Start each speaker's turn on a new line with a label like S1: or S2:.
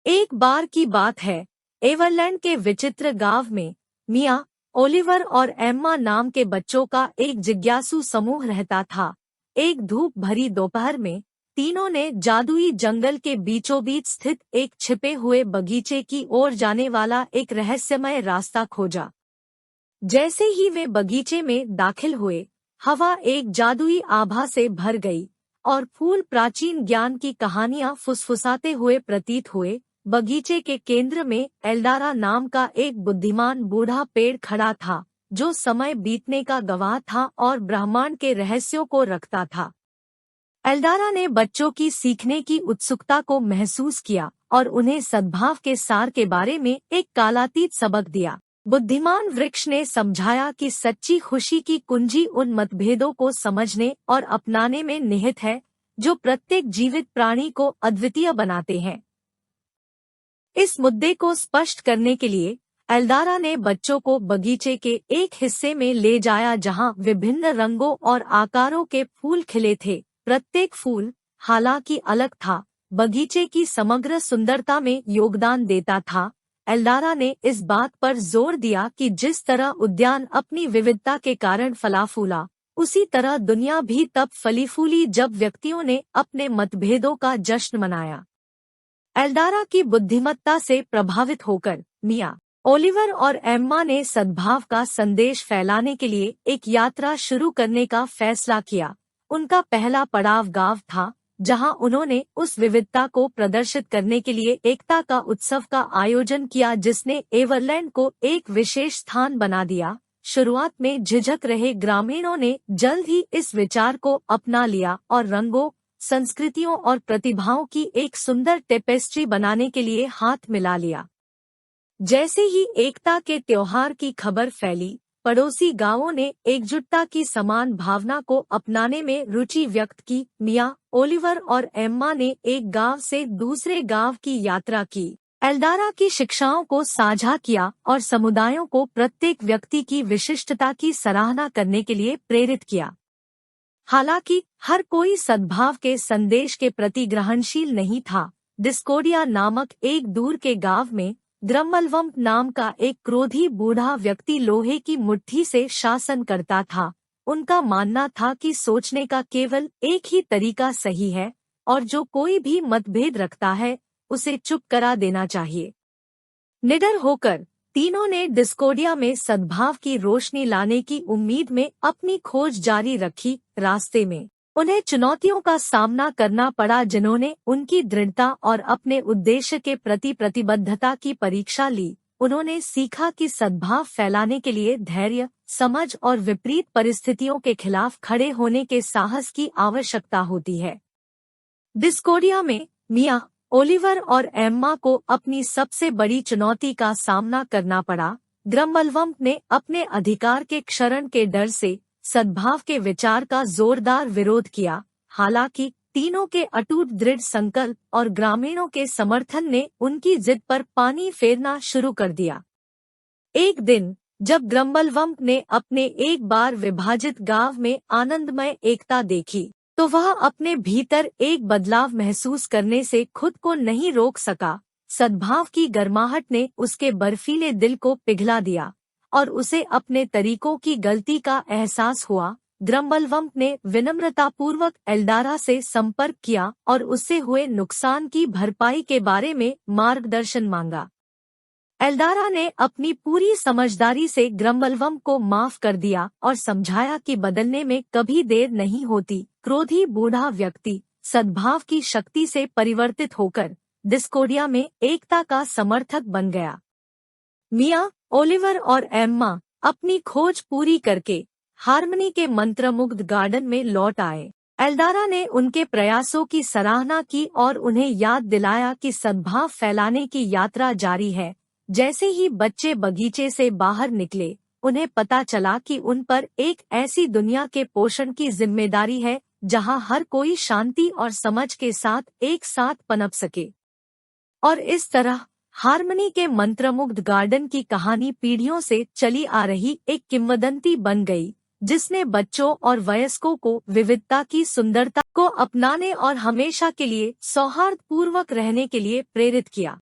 S1: एक बार की बात है, एवरलैंड के विचित्र गांव में मिया, ओलिवर और एम्मा नाम के बच्चों का एक जिज्ञासु समूह रहता था। एक धूप भरी दोपहर में तीनों ने जादुई जंगल के बीचों बीच स्थित एक छिपे हुए बगीचे की ओर जाने वाला एक रहस्यमय रास्ता खोजा। जैसे ही वे बगीचे में दाखिल हुए, हवा एक जादुई आभा से भर गई और फूल प्राचीन ज्ञान की कहानियां फुसफुसाते हुए प्रतीत हुए। बगीचे के केंद्र में एल्डारा नाम का एक बुद्धिमान बूढ़ा पेड़ खड़ा था, जो समय बीतने का गवाह था और ब्रह्मांड के रहस्यों को रखता था। एल्डारा ने बच्चों की सीखने की उत्सुकता को महसूस किया और उन्हें सद्भाव के सार के बारे में एक कालातीत सबक दिया। बुद्धिमान वृक्ष ने समझाया कि सच्ची खुशी की कुंजी उन मतभेदों को समझने और अपनाने में निहित है, जो प्रत्येक जीवित प्राणी को अद्वितीय बनाते हैं। इस मुद्दे को स्पष्ट करने के लिए एल्डारा ने बच्चों को बगीचे के एक हिस्से में ले जाया जहां विभिन्न रंगों और आकारों के फूल खिले थे। प्रत्येक फूल, हालांकि अलग था, बगीचे की समग्र सुंदरता में योगदान देता था। एल्डारा ने इस बात पर जोर दिया कि जिस तरह उद्यान अपनी विविधता के कारण फला फूला, उसी तरह दुनिया भी तब फली फूली जब व्यक्तियों ने अपने मतभेदों का जश्न मनाया। एल्डारा की बुद्धिमत्ता से प्रभावित होकर मिया, ओलिवर और एम्मा ने सद्भाव का संदेश फैलाने के लिए एक यात्रा शुरू करने का फैसला किया। उनका पहला पड़ाव गांव था, जहां उन्होंने उस विविधता को प्रदर्शित करने के लिए एकता का उत्सव का आयोजन किया, जिसने एवरलैंड को एक विशेष स्थान बना दिया। शुरुआत में झिझक रहे ग्रामीणों ने जल्द ही इस विचार को अपना लिया और रंगों, संस्कृतियों और प्रतिभाओं की एक सुंदर टेपेस्ट्री बनाने के लिए हाथ मिला लिया। जैसे ही एकता के त्योहार की खबर फैली, पड़ोसी गांवों ने एकजुटता की समान भावना को अपनाने में रुचि व्यक्त की। मिया, ओलिवर और एम्मा ने एक गांव से दूसरे गांव की यात्रा की, एल्डारा की शिक्षाओं को साझा किया और समुदायों को प्रत्येक व्यक्ति की विशिष्टता की सराहना करने के लिए प्रेरित किया। हालांकि हर कोई सद्भाव के संदेश के प्रति ग्रहणशील नहीं था। डिस्कोडिया नामक एक दूर के गांव में ग्रम्मलवम्प नाम का एक क्रोधी बूढ़ा व्यक्ति लोहे की मुट्ठी से शासन करता था। उनका मानना था कि सोचने का केवल एक ही तरीका सही है और जो कोई भी मतभेद रखता है, उसे चुप करा देना चाहिए। निडर होकर तीनों ने डिस्कोडिया में सद्भाव की रोशनी लाने की उम्मीद में अपनी खोज जारी रखी। रास्ते में उन्हें चुनौतियों का सामना करना पड़ा, जिन्होंने उनकी दृढ़ता और अपने उद्देश्य के प्रति प्रतिबद्धता की परीक्षा ली। उन्होंने सीखा कि सद्भाव फैलाने के लिए धैर्य, समझ और विपरीत परिस्थितियों के खिलाफ खड़े होने के साहस की आवश्यकता होती है। डिस्कोडिया में मिया, ओलिवर और एम्मा को अपनी सबसे बड़ी चुनौती का सामना करना पड़ा। ग्रम्मलवम्प ने अपने अधिकार के क्षरण के डर से सद्भाव के विचार का जोरदार विरोध किया। हालांकि तीनों के अटूट दृढ़ संकल्प और ग्रामीणों के समर्थन ने उनकी जिद पर पानी फेरना शुरू कर दिया। एक दिन जब ग्रम्मलवम्प ने अपने एक बार विभाजित गांव में आनंदमय एकता देखी, तो वह अपने भीतर एक बदलाव महसूस करने से खुद को नहीं रोक सका। सद्भाव की गर्माहट ने उसके बर्फीले दिल को पिघला दिया और उसे अपने तरीकों की गलती का एहसास हुआ। ग्रम्मलवम्प ने विनम्रतापूर्वक एल्डारा से संपर्क किया और उससे हुए नुकसान की भरपाई के बारे में मार्गदर्शन मांगा। एल्डारा ने अपनी पूरी समझदारी से ग्रम्मलवम्प को माफ कर दिया और समझाया कि बदलने में कभी देर नहीं होती। क्रोधी बूढ़ा व्यक्ति सद्भाव की शक्ति से परिवर्तित होकर डिस्कोडिया में एकता का समर्थक बन गया। मिया, ओलिवर और एम्मा अपनी खोज पूरी करके हार्मनी के मंत्रमुग्ध गार्डन में लौट आए। एल्डारा ने उनके प्रयासों की सराहना की और उन्हें याद दिलाया कि सद्भाव फैलाने की यात्रा जारी है। जैसे ही बच्चे बगीचे से बाहर निकले, उन्हें पता चला कि उन पर एक ऐसी दुनिया के पोषण की जिम्मेदारी है, जहां हर कोई शांति और समझ के साथ एक साथ पनप सके। और इस तरह हार्मनी के मंत्रमुग्ध गार्डन की कहानी पीढ़ियों से चली आ रही एक किंवदंती बन गई, जिसने बच्चों और वयस्कों को विविधता की सुंदरता को अपनाने और हमेशा के लिए सौहार्दपूर्वक रहने के लिए प्रेरित किया।